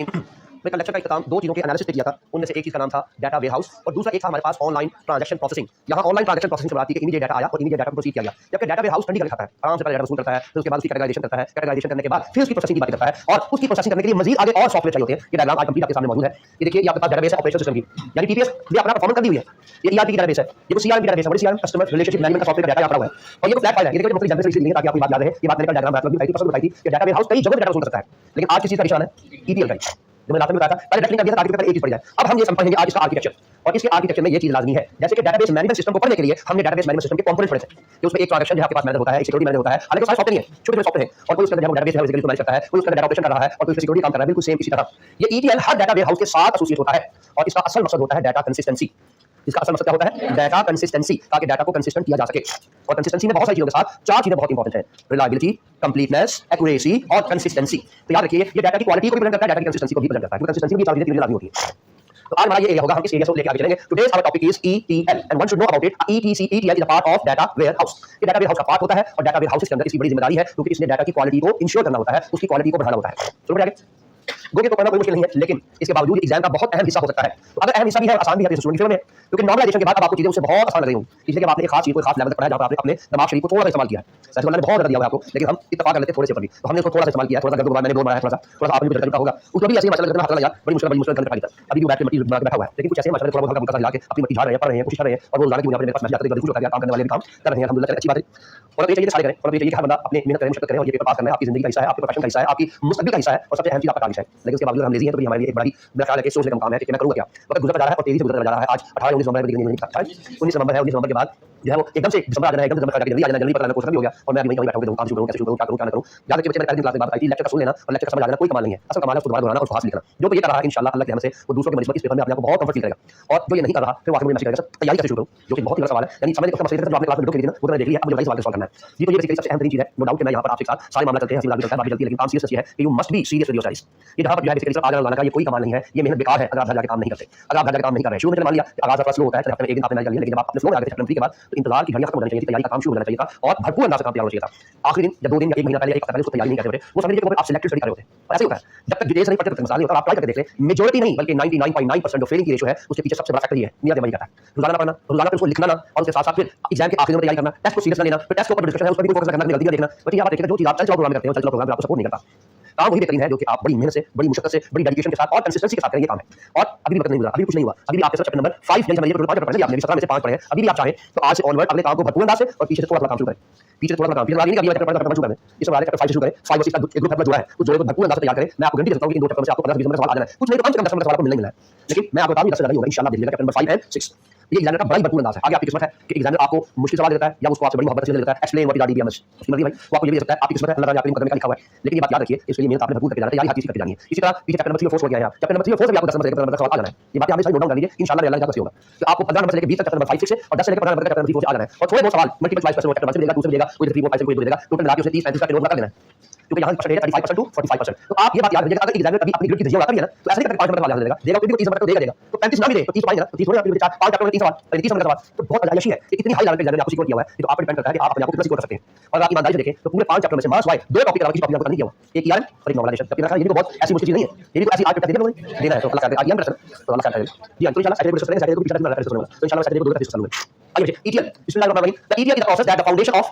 मैं कल लेक्चर का इख्तिताम दो चीज़ों के एनालिसिस पे किया था। उनमें से एक चीज़ का नाम था डाटा वेयरहाउस और दूसरा एक था हमारे पास ऑनलाइन ट्रांजैक्शन प्रोसेसिंग। यहाँ ऑनलाइन ट्रांजैक्शन प्रोसेसिंग से बात की कि इमीडिएट डाटा आया और इमीडिएट डाटा को प्रोसीड किया गया, जबकि डाटा वेयरहाउस ठंडी करके खाता है, आराम से पहले डाटा वसूल करता है, फिर उसके बाद उसकी कैटेगराइजेशन करता है, कैटेगराइजेशन करने के बाद फिर उसकी प्रोसेसिंग की बात करता है और उसकी प्रोसेसिंग करने के लिए मजीद आगे और सॉफ्टवेयर चाहिए होते हैं। ये डायग्राम आज कंप्लीट आपके सामने मौजूद है। ये देखिए, ये आपके पास डेटाबेस है ऑपरेशन सिस्टम की, यानी टीपीएस भी अपना परफॉर्मेंस कर दी हुई है। ये ईआरपी की डेटाबेस है, ये कुछ सीआरएम की डेटाबेस है, बड़ी सीआरएम कस्टमर रिलेशनशिप मैनेजमेंट का सॉफ्टवेयर का डाटा यहाँ पड़ा हुआ है और ये फ्लैट फाइल है। ये देखिए मुख्तलिफ जानकारी इसलिए ताकि आपको बात याद रहे। ये बात मैंने कल डायग्राम बताई थी, बताई थी कि डाटा वेयरहाउस कई जगह पे डाटा वसूल कर सकता है, लेकिन आज किस चीज़ का निशान है? ईटीएल का। जो मैंने आपको बताया था, पहले डेफिनेशन का दिया था, आगे पहले एक चीज पढ़ जाए। अब हम ये समझेंगे आज इसका आर्किटेक्चर, और इसके आर्किटेक्चर में ये चीज लाजमी है। जैसे कि डेटाबेस मैनेजमेंट सिस्टम को पढ़ने के लिए हमने डेटाबेस मैनेजमेंट सिस्टम के कंपोनेंट पढ़े थे कि उसमें एक ट्रांजैक्शन आपके पास मैनेजर होता है, एक सिक्योरिटी मैनेजर होता है, हालांकि सारे सॉफ्टवेयर है, छोटे-छोटे सॉफ्टवेयर हैं और कोई उसके अंदर डेटाबेस है उसको मैनेज करता है, कोई उसके अंदर डाटा ऑपरेशन कर रहा है और कोई उसका सिक्योरिटी काम कर रहा है। बिल्कुल सेम इसी तरह ये ईटीएल हर डाटा वेयरहाउस के साथ एसोसिएट होता है और इसका असल मकसद होता है डाटा कंसिस्टेंसी। इसका असल मकसद क्या होता है? डाटा कंसिस्टेंसी, ताकि डाटा को कंसिस्टेंट किया जा सके। और कंसिस्टेंसी में बहुत सारी चीजों के साथ चार चीजें बहुत इंपॉर्टेंट है: रिलायबिलिटी, कंप्लीटनेस, एक्यूरेसी और कंसिस्टेंसी। तो याद रखिए, ये डाटा की क्वालिटी को भी प्रेजेंट करता है, डाटा की कंसिस्टेंसी को भी प्रेजेंट करता है, क्योंकि कंसिस्टेंसी भी चार चीजें लागू होती है। तो आज हमारा ये एरिया होगा, हम इस एरिया से लेकर आगे चलेंगे। Today's our topic is ETL and one should know about it. ETL is a part of data warehouse. ये डाटा वेयरहाउस का पार्ट होता है और डाटा वेयरहाउस के अंदर इसकी बड़ी जिम्मेदारी है, क्योंकि इसने डाटा की क्वालिटी को इंश्योर करना होता है, उसकी क्वालिटी को बढ़ाना होता है। चलो आगे गोगे तो करना कोई मुश्किल नहीं है, लेकिन इसके बावजूद एग्जाम का बहुत अहम हिस्सा हो सकता है। तो अगर अहम हिस्सा भी है, आसान भी है, तो स्टूडेंट के में, क्योंकि नॉर्मलाइजेशन के बाद अब आपको चीजें उससे बहुत आसान लग रही होंगी, इसलिए कि आपने एक खास चीज को खास लेवल तक पढ़ा है, जहां पर आपने अपने दिमाग शरीफ को थोड़ा सा इस्तेमाल किया है। सच मैंने बहुत दिया हुआ आपको, लेकिन हम इत्तेफाक कर लेते हैं थोड़े से पर भी, तो हमने उसको थोड़ा सा इस्तेमाल किया है, थोड़ा सा गलत मैंने बोल रहा है, थोड़ा सा आपने भी तरीका होगा उसको भी ऐसे ही मसला करना हाथ लगा, बड़ी मुश्किल गलत पाई था। अभी भी बैठ के मट्टी बैठा हुआ है, लेकिन कुछ ऐसे मसले थोड़ा बहुत हल्का सा हिला के अपनी मट्टी झाड़ रहे हैं, पढ़ रहे हैं, कोशिश कर रहे हैं और वो रोजाना की बुनियाद पर मेरे पास मैसेज आते हैं, खुश होता है, काम करने वाले भी काम कर रहे हैं, अल्हम्दुलिल्लाह, अच्छी बात है। और ये चाहिए सारे करें, और ये चाहिए कि हर बंदा अपनी मेहनत करें, मुशक्कत करें और ये पेपर पास करना है, आपकी जिंदगी का हिस्सा है, आपके प्रोफेशन का हिस्सा है, आपकी मुस्तकबिल का हिस्सा है और सबसे अहम चीज आपका टारगेट है। लेकिन उसके बावजूद हम लेजी हैं, तो ये हमारे लिए एक बड़ा ही मेरा ख्याल है कि सोचने का काम है कि मैं करूंगा क्या। वक्त गुजरता जा रहा है और तेजी से गुजरता जा रहा है। आज 18-19 नवंबर में 19 नवंबर है, 19 नवंबर के बाद जो है वो एकदम से दिसंबर आ जाना है, एकदम दिसंबर जल्दी आ जाना, जल्दी पता कोशिश भी हो गया और मैं अभी वहीं बैठा हूं, काम शुरू करूं, कैसे शुरू करूं, क्या करूं, क्या ना करूं। याद रखिए बच्चे, मेरे पहले दिन क्लास में बात आई थी, लेक्चर का सुन लेना और लेक्चर समझ आ जाना कोई कमाल नहीं है। असल कमाल है उसको दोबारा दोहराना और फास्ट लिखना। जो ये कर रहा है इंशाल्लाह अल्लाह की रहमत से वो दूसरों के नस्बत इस पेपर में अपने आप को बहुत कंफर्ट फील करेगा, और जो ये नहीं कर रहा फिर वो आखिर में नसीब करेगा। तैयारी कैसे शुरू करूं, जो कि बहुत ही बड़ा सवाल है। यानी समझने का मसला है, आपने क्लास में देख लिया ना, वो मैंने देख लिया, अब मुझे वही सवाल सॉल्व करना है। ये तो ये बेसिकली सबसे अहम तरीन चीज है, नो डाउट कि मैं यहां पर आपके साथ सारे मामला चलते हैं, हंसी मजाक भी चलता है, बात भी चलती है, लेकिन काम सीरियस है कि you must be serious with your studies. ये जहां पर जो है बेसिकली सिर्फ आ जाना का ये कोई कमाल नहीं है, ये मेहनत बेकार है अगर आप घर जाके काम नहीं करते, अगर आप घर जाके काम नहीं कर रहे। शुरू में मान लिया कि आगाज आपका स्लो होता है, चलिए हफ्ते में एक दिन आपने कर लिया, लेकिन जब आप अपने स्लो में आगे चैप्टर 3 के बाद तो इंतजार की घड़ियां खत्म हो जानी चाहिए थी, तैयारी का काम शुरू हो जाना चाहिए था और भरपूर अंदाज से काम तैयार होना चाहिए था। आखिरी दिन जब 2 दिन या 1 महीना पहले, 1 हफ्ता पहले उसको तैयारी नहीं करते होते, वो समझ लीजिए कि आप सिलेक्टेड स्टडी कर रहे होते हैं। ऐसे होता है, जब तक डिटेल्स नहीं पढ़ते तब तक मसला नहीं होता। आप ट्राई करके देख लें, मेजॉरिटी नहीं बल्कि 99.9% जो फेलिंग की रेशो है उसके पीछे सबसे बड़ा फैक्टर ये है, नियत जमाई करता है। रोजाना पढ़ना, रोजाना फिर उसको लिखना ना, और उसके साथ साथ फिर एग्जाम के आखिरी में तैयारी करना, टेस्ट को सीरियस लेना, फिर टेस्ट के ऊपर डिस्कशन है उस पर भी फोकस करना, गलतियां देखना। बच्चे यहाँ देखिए, जो चीज आप चल चलाओ प्रोग्राम करते हो, चल चलाओ प्रोग्राम आपको सपोर्ट नहीं करता। काम वही बेहतरीन है जो कि आप बड़ी मेहनत से, बड़ी मुशक्कत से, बड़ी डेडिकेशन के साथ और कंसिस्टेंसी के साथ करें, ये काम है। और अभी भी वक्त नहीं हुआ, अभी कुछ नहीं हुआ, अभी भी आपके चैप्टर नंबर 5 नहीं समझिए, 5 पढ़े, आपने 17 में से 5 पढ़े हैं। अभी भी आप चाहें तो आज से ऑनवर्ड अगले काम को भरपूर अंदाज से और पीछे से थोड़ा काम शुरू करें, पीछे थोड़ा काम, पीछे नहीं चैप्टर पढ़ना शुरू करें, इस वाले चैप्टर 5 शुरू करें, 5 वर्सेस का एक ग्रुप जुड़ा है, उस जोड़े को भरपूर अंदाज से तैयार करें। मैं आपको गारंटी देता हूं कि इन दो चैप्टर में से आपको 15-20 नंबर सवाल आ जाना है, कुछ नहीं तो कम से कम 10 नंबर सवाल आपको मिलना है। लेकिन मैं आपको बता दूं 10 से ज्यादा ही होगा इंशाल्लाह। देखिएगा चैप्टर नंबर 5 एंड 6 ये एग्जामिनर का बड़ा ही भरपूर अंदाज है। आगे आपकी किस्मत है कि एग्जामिनर आपको मुश्किल सवाल देता है या उसको आपसे बड़ी मोहब्बत से देता है, एक्सप्लेन व्हाट इज आरडीबीएमएस, उसकी मर्जी भाई, वो आपको ये भी दे सकता है, आपकी किस्मत है, अल्लाह ताला आपके मुकद्दमे का लिखा हुआ है। लेकिन ये बात याद रखिए, इसके लिए मेहनत आपने भरपूर करके जाना है, तैयारी हर चीज करके जानी है। इसी तरह पीछे चैप्टर नंबर 3 और 4 छोड़ के आए हैं, चैप्टर नंबर 3 और 4 से भी आपको 10 नंबर का सवाल आ जाना है। ये बात आप सारी नोट डाउन कर लीजिए, इंशाल्लाह अल्लाह का होगा। तो आपको 15 नंबर से लेकर 20 तक चैप्टर नंबर 5 6 से और 10 से लेकर 15 नंबर तक चैप्टर नंबर 3 4 से आ जाना है। और थोड़े बहुत सवाल मल्टीपल चॉइस क्वेश्चन चैप्टर 1 से देगा, दूसरे देगा, कोई 3 4 5 से कोई दे देगा, टोटल मिला के उसे 30 35 का नोट बना देना है, क्योंकि यहाँ परसेंटेज है 35% टू 45%। तो आप ये बात याद रखिएगा, अगर एग्जामिनर कभी अपनी ग्रेड की धज्जियां उड़ाता भी है ना, तो ऐसे नहीं करके 5 नंबर का सवाल देगा, देगा फिर भी 30 नंबर का देगा, तो 35 ना भी दे तो 30 पाएंगे ना, तो 30 थोड़ी आपके 5 चैप्टर में 3 सवाल, 30 नंबर का सवाल तो बहुत अजायशी है। इतनी हाई लेवल पे एग्जामिनर आपको सिक्योर किया हुआ है, ये तो आप पर डिपेंड करता है कि आप अपने आप को कितना सिक्योर कर सकते हैं। और आप ईमानदारी से देखें तो पूरे 5 चैप्टर में से मास वाई 2 टॉपिक के अलावा किसी टॉपिक आपको नहीं किया हुआ, एक ईआरएम और एक नॉर्मलाइजेशन। तब ये तो बहुत ऐसी मुश्किल चीज नहीं है, ये भी तो ऐसी आर्ट पेपर देना है, तो अल्लाह करे ईआरएम तो अल्लाह करे जी। तो इंशाल्लाह सैटरडे को डिस्कस करेंगे, सैटरडे को पिछला दिन डिस्कस करेंगे, तो इंशाल्लाह सैटरडे को 2 डिस्कस करेंगे। आइए ईटीएल, बिस्मिल्लाहिर्रहमानिर्रहीम। The ETL is the process that the foundation of,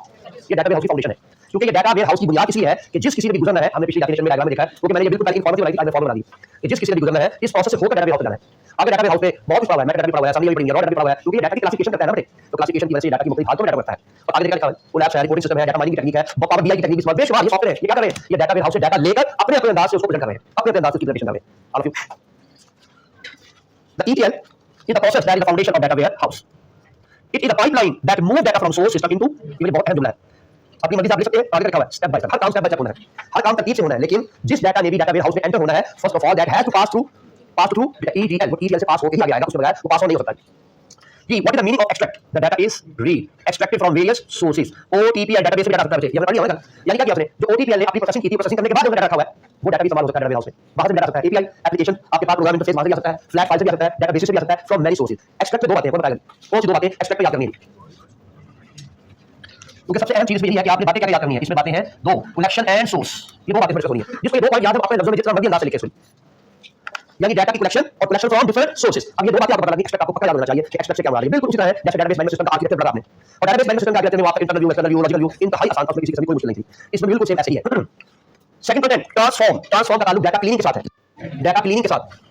ये डाटा वेयरहाउस की फाउंडेशन है, क्योंकि ये डाटा वेयरहाउस की बुनियाद इसलिए है कि जिस किसी ने भी गुजरना है, हमने पिछली डेफिनेशन में डायग्राम में देखा है, क्योंकि मैंने ये बिल्कुल पहले इन्फॉर्मेटिव बनाई थी, आज मैं फॉर्मूला बना दी कि जिस किसी ने भी गुजरना है इस प्रोसेस से होकर डाटा वेयरहाउस जाना है। आगे डाटा वेयरहाउस पे बहुत कुछ पड़ा हुआ है, मेटा डाटा पड़ा हुआ है, सामने ये पढ़ेंगे, रॉ डाटा पड़ा हुआ है, क्योंकि ये डाटा की क्लासिफिकेशन करता है ना बेटे, तो क्लासिफिकेशन की वजह से डाटा की मुख्तलिफ हालतों में डाटा बनता है। और आगे देखा लिखा है वो लैब्स है, रिपोर्टिंग सिस्टम है, डाटा माइनिंग की टेक्निक है, पावर बीआई की टेक्निक, इसमें बेशुमार ये सॉफ्टवेयर है, ये क्या कर रहे हैं, ये डाटा वेयरहाउस से डाटा लेकर अपने अपने अंदाज से उसको प्रेजेंट कर रहे हैं, अपने अपने अंदाज से प्रेजेंटेशन कर रहे हैं। All of you, the ETL is the process that is the foundation of data warehouse. It is the pipeline that move data from source system into, ये बहुत अहम जुमला है, अपनी मर्जी से आप लिख सकते हैं, आगे लिखा हुआ है स्टेप बाय स्टेप, हर काम स्टेप बाय स्टेप होना है, हर काम तरतीब से होना है। लेकिन जिस डाटा ने भी डाटा वेयरहाउस में एंटर होना है, first of all that has to pass through ETL, वो ईटीएल से पास होकर ही आगे आएगा, उसके बगैर वो पास नहीं हो सकता। जी, what is the meaning of extract? The data is read, extracted from various sources. OTPL database में डाटा सकता है, ये पढ़ लिया होगा, यानी क्या किया आपने, जो ओटीपीएल ने अपनी प्रोसेसिंग की थी, प्रोसेसिंग करने के बाद जो डाटा रखा हुआ है वो डाटा भी इस्तेमाल हो सकता है डाटा वेयरहाउस में, बाहर से डाटा आ सकता है, एपीआई एप्लीकेशन आपके पास प्रोग्राम इंटरफेस बाहर से आ सकता है, फ्लैट फाइल से भी आ सकता है, डाटाबेस से भी आ सकता है, फ्रॉम मेनी सोर्सेज। एक्सट्रैक्ट पे दो बातें हैं, कौन बताएगा कौन सी दो बातें एक्सट्रैक्ट पे याद करनी है, क्योंकि सबसे अहम चीज इसमें यही है कि आपने बातें क्या याद करनी है। इसमें बातें हैं दो, कनेक्शन एंड सोर्स, ये दो बातें बड़ी होनी है, जिसको ये दो पॉइंट याद है, अपने लफ्जों में जितना मर्जी अंदाज से लिखे। यानी डाटा की कलेक्शन और कलेक्शन फ्रॉम डिफरेंट सोर्सेज। अब ये दो बातें आपको पता लगी, एक्सट्रैक्ट आपको पक्का याद होना चाहिए कि एक्सट्रैक्ट से क्या हो रहा है। बिल्कुल उसी तरह है जैसे डेटाबेस मैनेजमेंट सिस्टम का आर्किटेक्चर पढ़ा आपने, और डेटाबेस मैनेजमेंट सिस्टम का आर्किटेक्चर में आपका internal view, external view, logical view इंतहाई आसान था, उसमें किसी किस्म की कोई मुश्किल नहीं थी। इसमें बिल्कुल सेम ऐसे ही है। Second content transform. ट्रांसफॉर्म का ताल्लुक डाटा क्लीनिंग के साथ है, डाटा क्लीनिंग के साथ।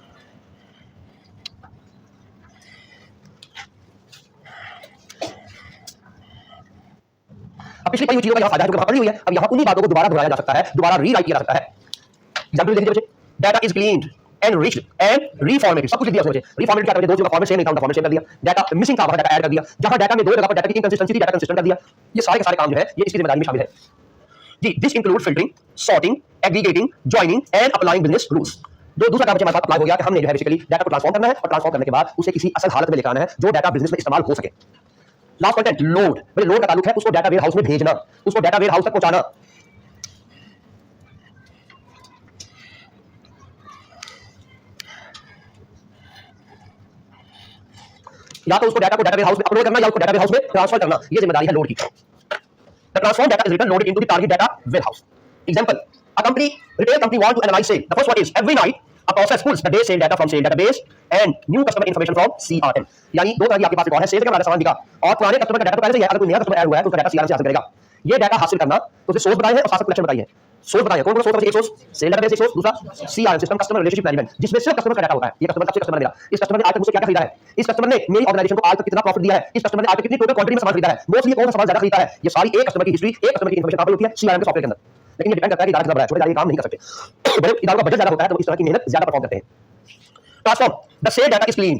अब पिछली कई चीजों का यहाँ फायदा है जो पढ़ी हुई है, अब यहाँ उन्हीं बातों को दोबारा दोहराया जा सकता है, दोबारा रीराइट किया जा सकता है। एग्जांपल देखिए बच्चे, data is cleaned enriched and reformatted, सब कुछ लिख दिया उसमें। रीफॉर्मेटेड क्या करते, दो चीजों का फॉर्मेट सेम नहीं था, उनका फॉर्मेट सेम कर दिया। डाटा मिसिंग था, वहां डाटा ऐड कर दिया। जहां डाटा में दो जगह पर डाटा की इनकंसिस्टेंसी थी, डाटा कंसिस्टेंट कर दिया। ये सारे के सारे काम जो है ये इसकी जिम्मेदारी में शामिल है जी। This include filtering, sorting, aggregating, joining and applying business rules. दूसरा काम हमारे साथ अप्लाई हो गया कि हमने जो है बेसिकली डाटा को ट्रांसफॉर्म करना है, और ट्रांसफॉर्म करने के बाद उसे किसी असल हालत में लेकर आना है जो डाटा बिजनेस में इस्तेमाल हो सके। Last content load. भाई लोड का ताल्लुक है उसको डाटा वेयर हाउस में भेजना, उसको डाटा वेयर हाउस तक पहुंचाना। या तो उसको डाटा को डाटा वेयर हाउस में अपलोड करना या उसको डाटा वेयर हाउस में ट्रांसफर करना, ये जिम्मेदारी है लोड की। The transform data is written loaded into the target data warehouse. Example, a company, retail company want to analyse sale. The first one is every night a process pulls the day sale data from sale database and new customer information from CRM। यानी दो तरह की आपके पास record है, cell का हमारा सामान दिखा और पुराने कस्टमर का डाटा तो पहले से ही है, अगर कोई नया कस्टमर ऐड हुआ है तो उसका डाटा CRM से हासिल करेगा। ये डाटा हासिल करना तो उसे सोर्स बताया है और साथ साथ कलेक्शन बताई है। सोर्स बताया कौन कौन सोर्स, एक सोर्स सेल डेटाबेस, एक सोर्स दूसरा CRM system, customer relationship management, जिसमें सिर्फ कस्टमर का डाटा होता है। ये कस्टमर कब से कस्टमर मेरा, इस कस्टमर ने आज तक मुझसे क्या क्या खरीदा है, इस कस्टमर ने मेरी ऑर्गेनाइजेशन को आज तक कितना प्रॉफिट दिया है, इस कस्टमर ने आज तक कितनी टोटल क्वांटिटी में सामान खरीदा है, मोस्टली कौन सा सामान ज्यादा खरीदा है। ये सारी एक कस्टमर की हिस्ट्री, एक कस्टमर की इन्फॉर्मेशन कहां पर होती है, CRM के सॉफ्टवेयर के अंदर। लेकिन ये डिपेंड करता है कि इदारा कितना बड़ा है, छोटे इदारे काम नहीं कर सकते, बड़े इदारों का बजट ज्यादा होता है तो इस तरह की मेहनत ज्यादा परफॉर्म करते हैं। Transform the sale data is clean,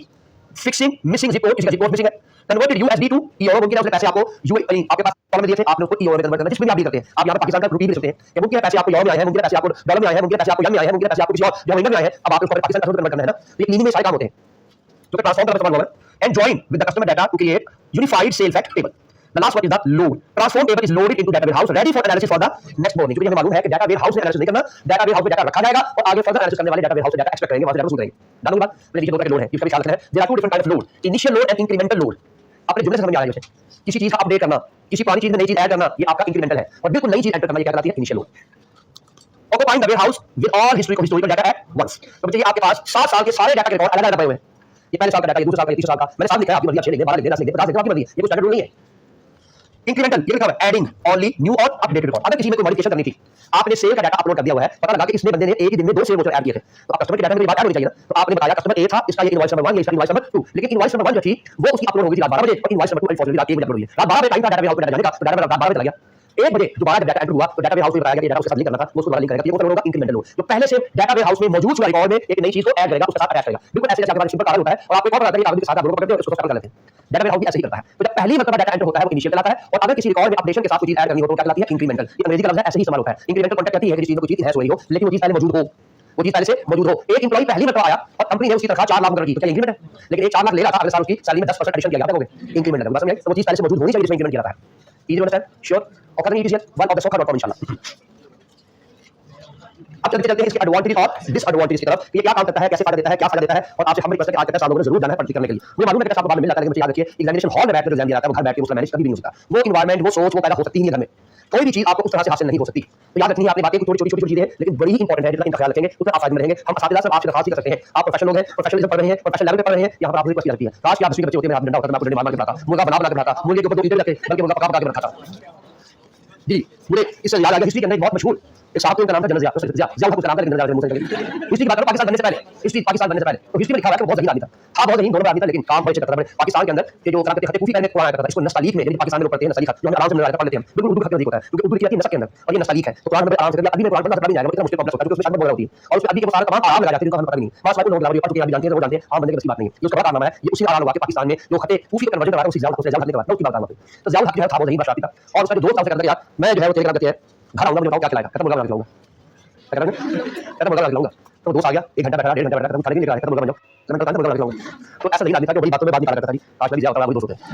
fixing missing report, इसका रिपोर्ट मिसिंग है, कन्वर्टेड यूएसडी टू ईओ। मुमकिन है उसने पैसे आपको आपके पास डॉलर में दिए थे, आपने उसको ईओ में कन्वर्ट करना, जिसमें भी आप डील करते हैं। आप यहां पर पाकिस्तान का रुपये भी दे सकते हैं, या मुमकिन है पैसे आपको ईओ में आए हैं, मुमकिन है पैसे आपको डॉलर में आए हैं, मुमकिन है पैसे आपको यन में आए हैं, मुमकिन है पैसे आपको किसी और जो इंडियन में आए हैं, अब आपको पाकिस्तान का कन्वर्ट करना है ना। ये क्लीनिंग में सारे काम होते हैं जो कि ट्रांसफॉर्म करना है। And join with the customer data to create unified sale fact table. The last one is the load. Transform table is loaded into data warehouse, ready for analysis for the next morning. क्योंकि हमें मालूम है कि data warehouse में analysis नहीं करना, data warehouse में data रखा जाएगा और आगे फर्दर एनालिसिस करने वाले डाटा वेयरहाउस से डाटा एक्सट्रैक्ट करेंगे, वहां से डाटा वसूल करेंगे। डालूंगी बात, मैंने नीचे दो तरह के लोड है, इसका भी ख्याल रखना है। There are two different kind of load, initial load and incremental load. अपने जुमले से समझ आ रहा है किसी चीज का अपडेट करना, किसी पुरानी चीज में नई चीज ऐड करना, ये आपका इंक्रीमेंटल है, और बिल्कुल नई चीज एंटर करना ये क्या कहलाती है, initial load. Occupying the warehouse with all historical data at once. तो बच्चे आपके पास 7 साल के सारे डाटा के रिकॉर्ड अलग-अलग पड़े हुए हैं। ये पहले साल का डाटा, ये दूसरे साल का, ये तीसरे साल का, मैंने साल लिखा है, आपकी मर्जी, आप 6 लिख दे, 12 लिख दे, 10 लिख दे, 50 लिख दे, आपकी मर्जी, ये कोई स्टैंडर्ड रूल नहीं है। इंक्रीमेंटल ये लिखा हुआ है एडिंग ओनली न्यू और अपडेटेड रिकॉर्ड। अगर किसी में कोई मॉडिफिकेशन करनी थी, आपने सेल का डाटा अपलोड कर दिया हुआ है, पता लगा कि इसने बंदे ने एक ही दिन में 2 सेल वोचर ऐड किए थे, तो आप कस्टमर के डाटा में बात ऐड होनी चाहिए ना। तो आपने बताया कस्टमर ए था, इसका ये इनवॉइस नंबर 1, ये इसका इनवॉइस नंबर 2, लेकिन इनवॉइस नंबर 1 जो थी वो उसकी अपलोड हो गई थी रात 12 बजे, और इनवॉइस नंबर 2 अनफॉर्चुनेटली रात 1 बजे अपलोड हुई है। रात 12 बजे टाइम था डाटा वेयरहाउस में डाटा जाने का, तो डाटा रात 12 बजे चला गया। 1 बजे दोबारा जब डाटा एंटर हुआ तो डाटा वेयरहाउस में बताया गया कि डाटा उसके साथ लिंक करना था, वो उसको दोबारा लिंक करेगा। ये कौन सा लोड होगा, इंक्रीमेंटल लोड। जो पहले से डाटा वेयरहाउस में मौजूद हुआ रिकॉर्ड में एक नई चीज को ऐड करेगा, उसके साथ अटैच करेगा। बिल्कुल ऐसे जैसे आपके पास सिंपल कार्ड होता है और आपको एक और आता है कि के साथ आप लोड करते हो, उसको कर लेते हैं। डाटा वेयरहाउस भी ऐसे ही करता है। तो जब पहली मर्तबा डाटा एंटर होता है वो इनिशियल कहलाता है, और अगर किसी रिकॉर्ड में अपडेशन के साथ कोई चीज ऐड करनी हो तो क्या कहलाती है, इंक्रीमेंटल। ये अंग्रेजी का लफ्ज है, ऐसे ही इस्तेमाल होता है। इंक्रीमेंटल कॉन्टेक्ट कहती है कि किसी चीज में कोई चीज इनहैंस हो रही हो, लेकिन वो चीज पहले मौजूद हो, वो चीज पहले से मौजूद हो। एक एम्प्लॉय पहली मर्तबा आया और कंपनी ने उसकी तनख्वाह 4 लाख मुकर्रर की, तो क्या इंक्रीमेंट है? लेकिन 1 4 लाख ले रहा था, अगले साल उसकी सैलरी में 10% एडिशन किया गया, क्या इंक्रीमेंट है। समझ, तो वो चीज पहले से मौजूद होनी चाहिए जिसमें इंक्रीमेंट किया जाता है। Easy to understand? श्योर? और करनी इजी है, वन ऑफ द soca.com इंशाल्लाह। अब चलते चलते हैं इसके एडवांटेज और डिसएडवांटेज की तरफ। ये क्या काम करता है, कैसे फायदा देता है, क्या फायदा देता है, और आपसे हम रिक्वेस्ट है कि आज तक आप लोगों ने जरूर जाना है पढ़ाई करने के लिए। मुझे मालूम है कि आपको बाद में मिल जाता है, लेकिन मुझे याद रखिए एग्जामिनेशन हॉल में बैठकर जो एग्जाम दिया जाता है वो घर बैठ के उसका मैनेज कभी नहीं हो सकता। वो एनवायरनमेंट, वो सोच, वो पैदा हो सकती नहीं है घर में। कोई भी चीज आपको उस तरह से हासिल नहीं हो सकती। तो याद रखनी है आपने बातें, छोटी छोटी छोटी चीजें हैं लेकिन बड़ी ही इंपॉर्टेंट है, जितना इनका ख्याल रखेंगे उतना आप फायदे में रहेंगे। हम असातिज़ा से आपसे दरखास्त कर सकते हैं, आप प्रोफेशनल लोग हैं, प्रोफेशनलिज्म पढ़ रहे हैं, प्रोफेशनल लेवल पे पढ़ रहे हैं, यहाँ पर आपको रिक्वेस्ट लगती है। काश कि आप 10वीं के बच्चे होते, मैं आप डंडा होता, मैं आपको डंडे मार के बनाता, मुर्गा बना के बनाता, मुर्गे के ऊपर 2 ईंटें रखे, बल्कि मुर्गा पका के रखा था। जी मुझे इससे याद आ गया, हिस्ट्री के अंदर एक बहुत मशहूर एक साहब थे, उनका नाम था जनरल ज़िया उल हक, नाम था जनरल ज़िया। हिस्ट्री की बात करो पाकिस्तान बनने से पहले, हिस्ट्री पाकिस्तान बनने से पहले, तो हिस्ट्री में लिखा हुआ है कि बहुत ज़हीन आदमी था। हाँ बहुत ज़हीन, दोनों आदमी था, लेकिन काम बड़े अच्छे करता था। पाकिस्तान के अंदर ये जो कराते खते कूफी पहले कुरान करता था, इसको नस्तालीक में, पाकिस्तान में लोग पढ़ते हैं नस्तालीक, जो हम आराम से मिल पढ़ लेते हैं, बिल्कुल उर्दू खत होता है, क्योंकि उर्दू लिखी जाती है नस्क के अंदर, और ये नस्तालीक है। तो कुरान में आराम से अभी में कुरान पढ़ना नहीं जाएगा, इतना मुश्किल कॉम्प्लेक्स होता है, क्योंकि उसमें शब्द वगैरह होती है, और उसमें अभी के सारे तमाम आराम लगा जाते हैं, जिनको हमें पता नहीं। मास वाले लोग लागू पढ़ चुके हैं, जानते हैं, वो जानते हैं, आम बंदे की बस की बात नहीं है। ये उसका बड़ा कारनामा है, ये उसी आराम हुआ कि पाकिस्तान में जो खते कूफी का कन्वर्जन करवाया उसी ज़िया उल हक ने करवाया, उसकी बात है। तो ज़िया उल हक जो है था वो ज़हीन बादशाह था, और उसका जो दोस्त था उसे कहता था यार मैं जो है वो तेरे घर है, घर आऊंगा, मुझे बताओ क्या खिलाएगा, कहता मुर्गा बना के खिलाऊंगा, कहता मुर्गा बना के खिलाऊंगा। तो दोस्त आ गया, 1 घंटा बैठा, 1.5 घंटा बैठा, खाने के लिए कहता मुर्गा बन जाओ, तो मैं कहता मुर्गा बना के खिलाऊंगा। तो ऐसा नहीं आदमी था जो बड़ी बातों में बात निकाला करता था। आज मैं भी ज़्यादा दोस्त होते हैं।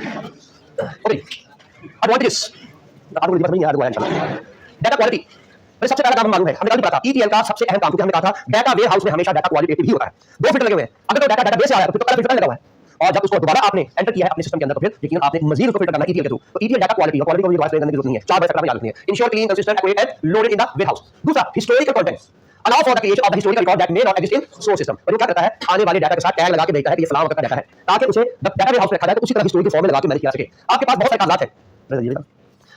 ओके, एडवांटेजेस आपको बात नहीं याद हुआ है इंशाल्लाह। डाटा क्वालिटी सबसे पहला काम मालूम है, हमने कल भी कहा था ETL का सबसे अहम काम, क्योंकि हमने कहा था डाटा वेयर हाउस में हमेशा डाटा क्वालिटेटिव ही होता है। 2 फिल्टर लगे हुए हैं, अगर वो डाटा डेटाबेस से आया तो फिर तो पहला फिल्टर लगा हुआ है, और जब उसको दोबारा आपने एंटर किया है अपने सिस्टम के अंदर तो फिर लेकिन आपने मजीद उसको फिल्टर करना है ETL के थ्रू। तो ETL डाटा क्वालिटी और क्वालिटी को रिवाइज करने की जरूरत नहीं है, 4 बार याद रखनी है। Ensure clean consistent accurate and loaded in the warehouse. दूसरा historical content, allow for the creation of the historical record that may not exist in source system. और वो क्या करता है, आने वाले डाटा के साथ टैग लगा के देता है कि ये फलाना वक्त का डाटा है, ताकि उसे डाटा वेयर हाउस में रखा जाए तो उसी तरह हिस्टोरिकल फॉर्म में लगा के मैनेज किया सके। आपके पास बहुत सारे कागजात हैं,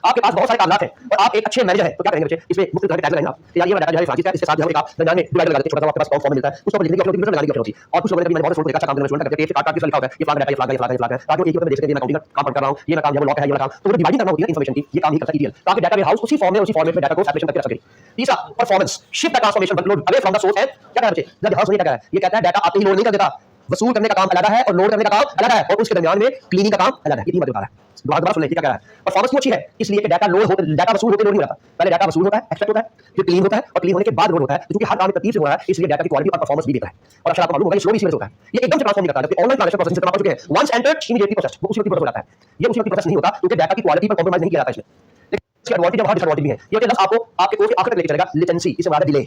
आपके पास बहुत सारे कागजात हैं और आप एक अच्छे मैनेजर हैं, तो क्या करेंगे बच्चे, इसमें मुफ्त तरह के टैग लगाएंगे आप कि यार ये वाला डाटा जो है फ्रांसिस का, इसके साथ जो है एक आप दरमियान में डिवाइडर लगा देते हैं, छोटा सा आपके पास फॉर्म मिलता है, उसको लिखने की ऑप्शन लगाने की ऑप्शन होती है। और कुछ लोगों ने मैंने बहुत सोच अच्छा काम करना शुरू कर दिया, कार्ड किस लिखा होता है, ये फ्लैग डाटा, ये फ्लैग है, ये फ्लैग है, ये फ्लैग है, ताकि एक ही देख सके, मैं अकाउंटिंग का काम कर रहा हूं, ये मैं काम जब लॉक है, ये वाला काम, तो वो डिवाइडिंग करना होती है इन्फॉर्मेशन की, ये काम ही करता है ईटीएल, ताकि डाटा वेयर हाउस उसी फॉर्म में उसी फॉर्मेट में डाटा को सेपरेशन करके रख सके। तीसरा, performance, shift the transformation workload away from the source and क्या कहना चाहिए, जब हाउस नहीं कहता है, ये कहता है डाटा आते ही लोड नहीं कर देता, वसूल करने का काम अलग है और लोड करने का काम अलग है, और उसके दरमियान में क्लीनिंग का काम अलग है। ये तीन बातें बता रहा है। दोबारा सुन ले क्या कह रहा है। परफॉर्मेंस क्यों अच्छी है, इसलिए कि डाटा लोड होता, डाटा वसूल होते लोड नहीं होता, पहले डाटा वसूल होता है, एक्सट्रैक्ट होता है, फिर क्लीन होता है और क्लीन होने के बाद लोड होता है, क्योंकि हर काम में तरतीब से हो रहा है, इसलिए डाटा की क्वालिटी और परफॉर्मेंस भी देता है। और अक्सर आपको मालूम होगा ये स्लो भी इसी वजह से होता है, ये एकदम से ट्रांसफॉर्म नहीं करता, जबकि ऑनलाइन ट्रांजैक्शन प्रोसेसिंग सिस्टम आप चुके हैं, वंस एंटर्ड इमीडिएटली प्रोसेस्ड, वो उसी वक्त प्रोसेस हो जाता है। ये उसी वक्त प्रोसेस नहीं होता क्योंकि डाटा की क्वालिटी पर कॉम्प्रोमाइज नहीं किया जाता इसमें। इसके एडवांटेज और डिसएडवांटेज भी है। ये लफ्ज आपको आपके कोर्स के आखिर तक लेके चलेगा, लेटेंसी, इसे बात है डिले,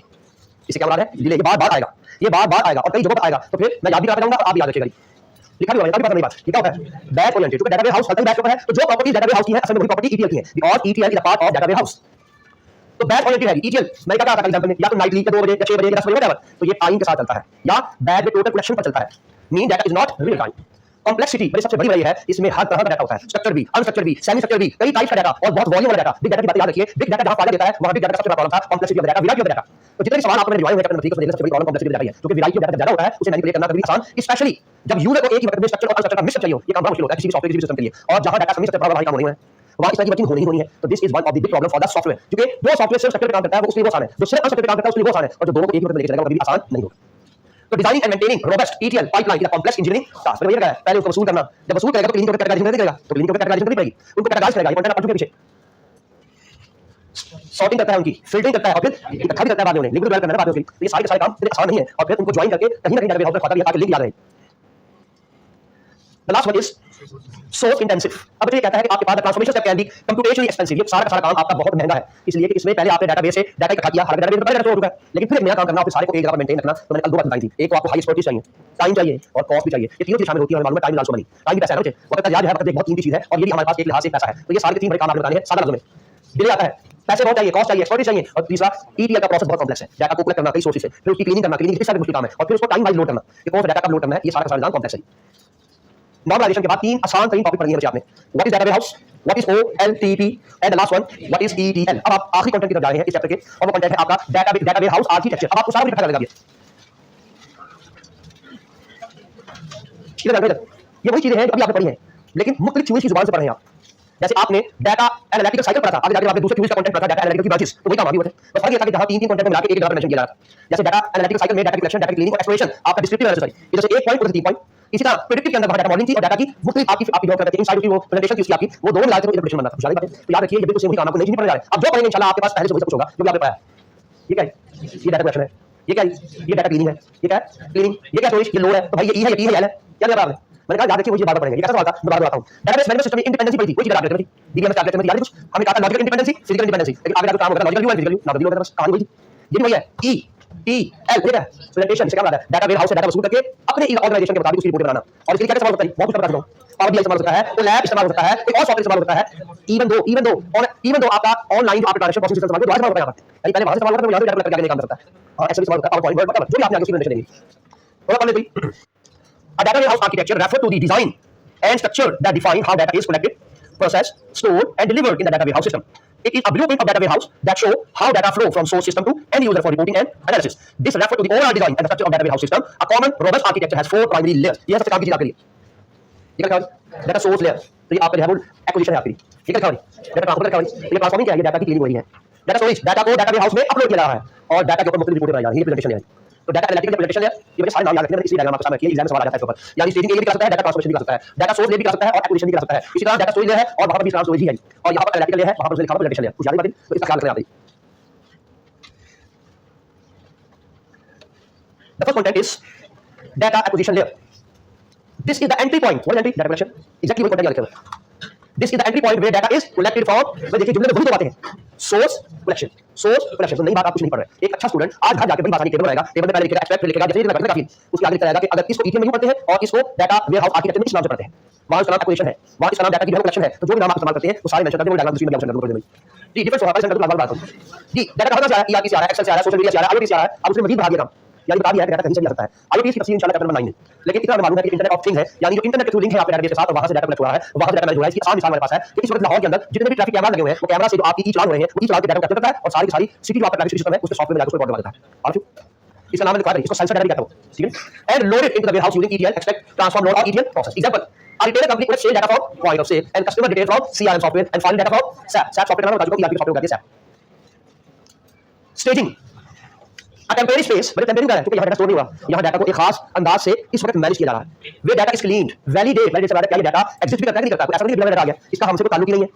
इसे क्या बात है, डिले, ये बार-बार आएगा, ये बार-बार आएगा और कई जगहों पर आएगा, तो फिर मैं याद भी कराता जाऊंगा और आप भी याद रखिएगा। लिखा भी होगा, पता नहीं बात, ये क्या होता है, बैच ओरिएंटेड, क्योंकि डाटा हाउस हर बैच पर है, तो जो प्रॉपर्टीज डाटा हाउस की है असल में वही प्रॉपर्टी ईटीएल की है, because ETL is a part of data house. तो बैच ओरिएंटेड है ईटीएल, मैं क्या था एग्जांपल में, या तो नाइटली या 2 बजे या 6 बजे या 10 बजे व्हाटएवर, तो ये टाइम के साथ चलता है, या बैच में टोटल कलेक्शन पर चलता है, mean data is not real time. Complexity बड़ी सबसे बड़ी है, इसमें हर तरह का डाटा होता है, स्ट्रक्चर भी, अनस्ट्रक्चर भी, सेमी स्ट्रक्चर भी, कई टाइप का डाटा और बहुत वॉल्यूम वाला डाटा। बिग डाटा की बात याद रखिए, बिग डाटा जहां फायदा देता है वहां बिग डाटा का सबसे बड़ा प्रॉब्लम था complexity of data, variety of data. तो जितने सवाल आपको मैंने रिवाइज करने में सबसे बड़ी प्रॉब्लम कॉम्प्लेक्सिटी ऑफ डाटा है, क्योंकि वैरायटी ऑफ डाटा ज्यादा होता है, उसे मैनिपुलेट करना कभी आसान, स्पेशली जब यूजर को एक ही वक्त में स्ट्रक्चर और अनस्ट्रक्चर का मिक्सचर चाहिए हो, ये काम बड़ा मुश्किल होता है किसी भी सॉफ्टवेयर किसी भी सिस्टम के लिए। और जहां डाटा सेमी स्ट्रक्चर वाला काम होनी है वहां इस तरह की वर्किंग होनी है। तो this is one of the big problem for the software, क्योंकि जो सॉफ्टवेयर सिर्फ स्ट्रक्चर पे काम करता है वो उसके लिए वो आसान है, जो सिर्फ अनस्ट्रक्चर पे काम करता है उसके लिए वो आसान है, और जो दोनों को एक ही वक्त में लेके चलेगा वो कभी आसान नहीं होगा। तो designing and maintaining robust ETL pipeline is a complex engineering task. मतलब ये क्या है, पहले उसको वसूल करना, जब वसूल करेगा तो क्लीनिंग करके कैटेगराइजेशन करेगा, तो क्लीनिंग करके कैटेगराइजेशन करनी पड़ेगी, उनको कैटेगराइज करेगा, ये कंटेंट आप पढ़ चुके पीछे, सॉर्टिंग करता है उनकी, फिल्टरिंग करता है और फिर इकट्ठा भी करता है बाद में उन्हें, लिंक डेवलप करना है बाद में उसके। तो ये सारे के सारे काम इतने आसान नहीं है, और फिर उनको ज्वाइन करके कहीं ना कहीं डाटाबेस हाउस में खाता भी है ताकि लिंक याद रहे। The last one is source intensive। अब ये कहता है कि आपके पास transformation step can be computationally expensive, ये सारा का सारा काम आपका बहुत महंगा है, इसलिए कि इसमें पहले आपने डाटाबेस से डाटा इकट्ठा किया, हर डाटाबेस में पहले हो चुका है, लेकिन फिर एक नया काम करना, आपके सारे को एक जगह पर मेंटेन रखना। तो मैंने कल दो बात बताई थी, एक तो आपको हाई एक्सपर्टीज चाहिए, टाइम चाहिए और कॉस्ट भी चाहिए, ये तीनों चीज शामिल होती है। हमें मालूम है time is also money, time भी पैसा है ना, वक्त याद है, वक्त एक बहुत कीमती चीज है और ये भी हमारे पास एक लिहाज से पैसा है। तो ये सारे तीन बड़े काम आपने बताने हैं सादा लफ्जों में। डिले आता है, पैसे बहुत चाहिए, कॉस्ट चाहिए, एक्सपर्टीज चाहिए, और तीसरा ईटीएल का प्रोसेस बहुत कॉम्प्लेक्स है, डाटा को कलेक्ट करना कई सोर्सेस से, फिर उसकी क्लीनिंग करना, क्लीनिंग किस सारे मुश्किल काम है, और फिर उसको टाइम वाइज लोड करना, ये कौन सा डाटा कब लोड करना है, ये सारा का सारा निजाम कॉम्प्लेक्स है। नॉर्मलाइजेशन के बाद तीन आसान तरीन टॉपिक पढ़नी है बच्चे आपने, what is data warehouse, what is OLTP and the last one what is ETL. अब आप आखिरी कंटेंट की तरफ जा रहे हैं इस चैप्टर के, और वो कंटेंट है आपका डाटा वेयर हाउस आर्किटेक्चर। अब आपको सारा कुछ पता चलेगा। ये वही चीजें हैं जो अभी आपने पढ़ी हैं, लेकिन मुख्तलिफ चीजों की जुबान से पढ़ रहे हैं आप। जैसे आपने डाटा एनालिटिकल साइकिल पढ़ा था, आगे जाकर आपने दूसरे चीज का कंटेंट पढ़ा, डाटा एनालिटिकल की ब्रांचेस, तो वही काम आगे होते हैं। बस फर्क ये था कि जहां तीन कंटेंट मिला के एक जगह पर मेंशन किया जा रहा था। जैसे डाटा एनालिटिकल साइकिल में डाटा कलेक्शन, डाटा क्लीनिंग और एक्सप्लोरेशन, आपका डिस्क्रिप्टिव एनालिसिस, ये जैसे एक पॉइंट और 3 पॉइंट। इसी तरह प्रेडिक्टिव के अंदर डाटा मॉडलिंग थी और डाटा की मुख्तलिफ आपकी जो करते हैं इनसाइड की वो प्रेजेंटेशन थी आपकी, वो दोनों मिलाकर इंटरप्रिटेशन बनना था। जाने बात है, तो याद रखिए ये बिल्कुल सेम ही काम आपको नहीं पढ़ने जा रहे हैं। अब जो पढ़ेंगे इंशाल्लाह आपके पास पहले से वही सब कुछ होगा जो भी आपने पढ़ा है। ये क्या है, ये डाटा कलेक्शन है, ये क्या है, ये डाटा क्लीनिंग है, ये क्या है क्लीनिंग, ये क्या स्टोरेज, ये लोड है, तो भाई ये ई है, ये टी है, एल है, क्या दिया आपने। मैंने कहा याद रखिए, वो ये बात पढ़ेंगे, ये कैसा सवाल था मैं बताता हूं। डाटाबेस मैनेजमेंट सिस्टम में इंडिपेंडेंसी पड़ी थी, कोई चीज याद रखनी थी, डीबीएमएस टैबलेट में याद है कुछ, हमने कहा था लॉजिकल इंडिपेंडेंसी, फिजिकल इंडिपेंडेंसी, लेकिन आगे जाकर काम होगा logical view and physical view, ना बदली होगा, बस कहानी वही थी। ये भी वही है, ई टी एल, ठीक है, प्रेजेंटेशन से क्या मतलब है, डाटा वेयर हाउस से डाटा वसूल करके अपने ऑर्गेनाइजेशन के मुताबिक उसकी रिपोर्ट बनाना। और इसके लिए क्या सवाल होता है, बहुत कुछ बता दूं, पावर बीआई इस्तेमाल होता है, तो लैब इस्तेमाल होता है, एक और सॉफ्टवेयर इस्तेमाल होता है, इवन दो आपका ऑनलाइन जो आपका ट्रांजैक्शन प्रोसेस सिस्टम इस्तेमाल होता है, यानी पहले वहां से इस्तेमाल होता है, यहाँ से डाटा कलेक्ट करके काम करता है, और ऐसे इस्तेमाल होता है पावर पॉइंट वर्ड, जो भी आपने आगे उसकी प्रेजेंटेशन देंगे। थोड़ा पढ़ लेते हैं। A data warehouse architecture refers to the design and structure that define how data is collected, processed, stored, and delivered in the data warehouse system. It is a blueprint of data warehouse that show how data flow from source system to end user for reporting and analysis. This refers to the overall design and the structure of data warehouse system. A common robust architecture has 4 primary layers. ये सबसे काम की चीज आपके लिए। ये क्या है? Data source layer. तो ये आपका जो है वो एक्विजिशन है आपकी। ये क्या है? Data ट्रांसफर क्या है? ये ट्रांसफॉर्मिंग क्या है? ये डाटा की क्लीनिंग हो रही है। डाटा स्टोरेज, डाटा को डाटा वेयरहाउस में अपलोड किया जा रहा है और डाटा के ऊपर मुख्तलिफ रिपोर्टें बनाई जा रही हैं, ये प्रेजेंटेशन है। तो डाटा एनालिटिकल प्रेजेंटेशन है, ये मुझे सारे नाम याद रखने हैं, इसलिए डायग्राम आपके सामने रखिए, एग्जाम में सवाल आ जाता है इसके ऊपर। यानी स्टेजिंग के लिए भी कर सकता है, डाटा ट्रांसफॉर्मेशन भी कर सकता है, डाटा सोर्स ले भी कर सकता है और एक्विजिशन भी कर सकता है। इसी तरह डाटा स्टोरेज है और वहां पर भी ट्रांसफॉर्मेशन ही है, और यहां पर एनालिटिकल है, वहां पर उसने लिखा हुआ प्रेजेंटेशन है। कुछ याद नहीं बात, तो इसका ख्याल रखना याद है। The first content is data acquisition layer. This is the entry point. What is entry? Data collection. Exactly वही content याद रखिएगा। This is the entry point where data is collected from, तो देखिए जुमले में वही दो बातें हैं, source collection, source collection। तो नई बात आप कुछ नहीं पढ़ रहे। एक अच्छा स्टूडेंट आज घर जाके बड़ी आसानी टेबल बनाएगा, टेबल में पहले लिखेगा एक्सट्रैक्ट, फिर लिखेगा जैसे लिखेगा काफी, उसके आगे लिखा जाएगा कि अगर इसको ईटीएल में क्यों पढ़ते हैं और इसको डाटा वेयरहाउस आर्किटेक्चर में किस नाम से पढ़ते हैं। वहां उसका नाम एक्विजिशन है, वहां इसका नाम डाटा की जो कलेक्शन है। तो जो भी नाम आप इस्तेमाल करते हैं वो सारे मेंशन करते हैं, वो डायग्राम में मेंशन कर दूंगा। जी डिफरेंस हो रहा है, लगभग बात करूं जी। डाटा कहां से आ रहा है, ईआरपी से आ रहा है, एक्सेल से आ रहा है, सोशल मीडिया से आ रहा है, आईओटी से आ रहा है। अब उसने मजीद बढ़ा दिया काम, यानी बता दिया है कि डाटा कहीं से भी आ सकता है। आईओटी की तफसील इंशाल्लाह चैप्टर नंबर 9 में, लेकिन इतना मालूम है कि इंटरनेट ऑफ थिंग्स है, यानी जो इंटरनेट के थ्रू लिंक है आपके डेटाबेस के साथ, और वहां से डाटा कलेक्ट हो रहा है, वहां से डाटा मैनेज हो रहा है। इसकी आसान मिसाल हमारे पास है कि इस वक्त लाहौर के अंदर जितने भी ट्रैफिक कैमरा लगे हुए हैं, वो कैमरा से जो आपकी चलान हो रहे हैं, वो चलान के डाटा कैप्चर करता है और सारी की सारी सिटी जो आपका ट्रैफिक सिस्टम है उसके सॉफ्टवेयर में जाकर उसको रिकॉर्ड करवा देता है। और इसका नाम है रिक्वायर्ड, इसको सेंसर डाटा भी कहते हैं, ठीक है। And load it into the warehouse using ETL, extract, transform, load और ETL process. Example, a retailer company collects sale data from point of sale and customer details from CRM software and file data from SAP. SAP software का नाम बता चुका हूं, ERP software का SAP। Staging, a temporary space, बड़े temporary का है क्योंकि यहाँ डाटा स्टोर नहीं हुआ, यहाँ डाटा को एक खास अंदाज से इस वक्त मैनेज किया जा रहा है। वे डाटा इज क्लीन्ड, वैलिडेट से क्या ये डाटा एग्जिस्ट भी करता है कि नहीं करता, ऐसा नहीं बिना डाटा आ गया, इसका हमसे कोई ताल्लुक ही नहीं है।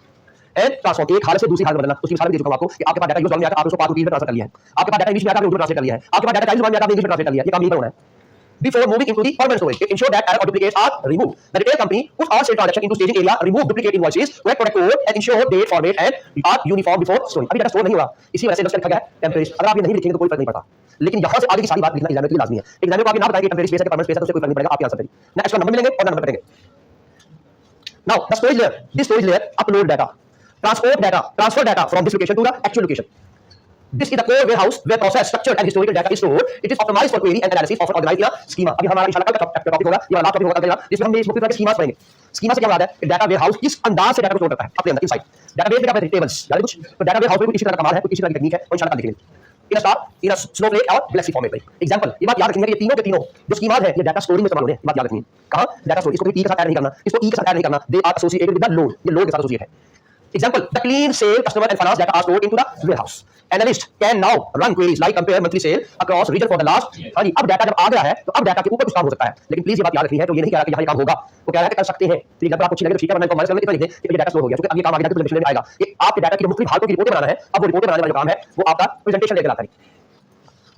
एंड ट्रांसफॉर्म, एक हालत से दूसरी हालत में बदलना। उसकी मिसाल भी दे चुका हूं आपको कि आपके पास डाटा यूज में आता है, आपने उसको पार्ट में ट्रांसफर कर लिया है। आपके पास डाटा इंग्लिश में आता है, आपने उर्दू में ट्रांसलेट कर लिया है। आपके पास डाटा टाइम्स में आता है, आपने इंग्लिश में ट्रांसलेट कर लिया है। ये काम नहीं करना है। Before moving into the permanent storage, it ensure that error or duplicates are removed. The retail company puts all sale transaction into staging area, remove duplicate invoices, correct product code, and ensure date, format, and are uniform before storing. अभी data store नहीं हुआ, इसी वजह से इसका लिखा गया है टेम्परेरी। अगर आप ये नहीं लिखेंगे तो कोई फर्क नहीं पड़ता, लेकिन यहाँ से आगे की सारी बात लिखना एग्जाम के लिए लाजमी है। एग्जाम को आगे ना बताएंगे टेम्परेरी स्पेस है कि परमानेंट स्पेस है, तो उससे कोई फर्क नहीं पड़ेगा, आपके आंसर करिए ना। एक्स्ट्रा नंबर मिलेंगे और नंबर कटेंगे। Now the storage layer, this storage layer upload data, transport data, transfer data from this location to the actual location. This is the core warehouse where process, structured and historical data is stored. It is optimized for query and analysis, often organized in a schema. अभी हमारा इंशाल्लाह कल का topic होगा, ये last topic होगा कल, जिसमें हम ये मुख्य तरह के स्कीमास पढ़ेंगे। स्कीमा से क्या बात है कि डाटा वेयरहाउस किस अंदाज से डाटा को स्टोर करता है अपने अंदर इनसाइड डेटाबेस में। क्या कहते हैं टेबल्स, यानी कुछ तो डाटा वेयरहाउस में कुछ इसी तरह का कमाल है, कुछ इसी तरह की टेक्निक है, और इंशाल्लाह कल देखेंगे। इन स्टार, इन स्नोफ्लेक और गैलेक्सी फॉर्मेट में। एग्जांपल, ये बात याद रखनी है कि ये तीनों के तीनों जो स्कीमास है ये डाटा स्टोरिंग में इस्तेमाल होने हैं, बात याद रखनी है। कहां डाटा स्टोर, इसको टी के साथ ऐड नहीं करना, इसको ई के साथ ऐड नहीं करना, they are associated with the load, ये लोड के साथ एसोसिएट है। Example, the clean sale, customer and finance data are stored into the warehouse. Analyst can now run queries like compare monthly sale across region for the last। हाँ जी, अब data जब आ गया है तो अब डाटा के ऊपर कुछ काम हो सकता है, लेकिन प्लीज ये बात याद रखनी है तो ये नहीं कह रहा कि यहाँ ये काम होगा, वो कह रहा है कि कर सकते हैं। तो एग्जांपल आपको अच्छी लगे तो ठीक है, वरना इनको माइनस करके इतना लिख दें कि ये डाटा स्टोर हो गया, क्योंकि अब ये काम आगे जाकर प्रेजेंटेशन में आएगा। ये आपके डाटा की जो मुख्तलिफ हालतों की रिपोर्टें बनाना है, अब वो रिपोर्टें बनाने वाला जो काम है वो आपका प्रेजेंटेशन लेकर आता है।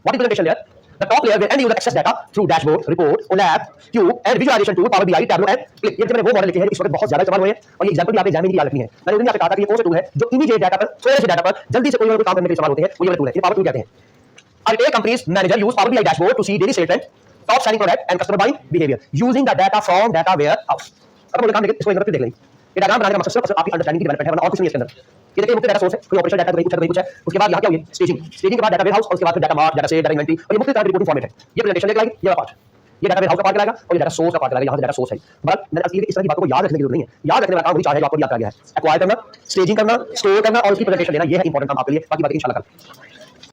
What is presentation layer? The top layer where end user access data through dashboard, report, OLAP, Cube and visualization tool, Power BI, Tableau and Click। ये मैंने वो मॉडल लिखे हैं इस वक्त बहुत ज्यादा इस्तेमाल हुए हैं, और ये एग्जांपल भी आप एग्जाम में याद रखनी है। मैंने उन्हें आपको कहा था कि ये कौन सा टूल है जो इमीडिएट डाटा पर, थोड़े से डाटा पर जल्दी से कोई काम करने के लिए इस्तेमाल होते हैं, वो ये टूल है, ये पावर टूल कहते हैं। Retail companies manager use Power BI dashboard to see daily sale trend, top selling product and customer buying behavior using the data from data warehouse। अब मुझे काम देख, इसको एक तरफ देख लेंगे। ये डायग्राम बनाने का मकसद सिर्फ आपकी अंडरस्टैंडिंग की डेवलपमेंट है, वरना और कुछ नहीं है इसके अंदर। ये देखिए मुख्य डाटा सोर्स है, कोई ऑपरेशनल डाटा कुछ है। उसके बाद यहाँ क्या होगी, स्टेजिंग, स्टेजिंग के बाद डाटा वेयरहाउस, और उसके बाद फिर data mart, data sale, data inventory, और ये मुख्य तरह की रिपोर्टिंग फॉर्मेट है। ये प्रेजेंटेशन लेकर आएगी, ये पार्ट, ये डाटा वेयरहाउस का पार्ट लाएगा और ये डाटा सोर्स का पार्ट लाएगा। यहाँ से डाटा सोर्स है, बट मैंने असली इस तरह की बातों को याद रखने की जरूरत नहीं है। याद रखने वाला काम वही चाहे जो आपको याद करा गया है, एक्वायर करना, स्टेजिंग करना, स्टोर करना और उसकी प्रेजेंटेशन देना, ये है इंपॉर्टेंट काम आपके लिए। बाकी बात इंशाल्लाह कल।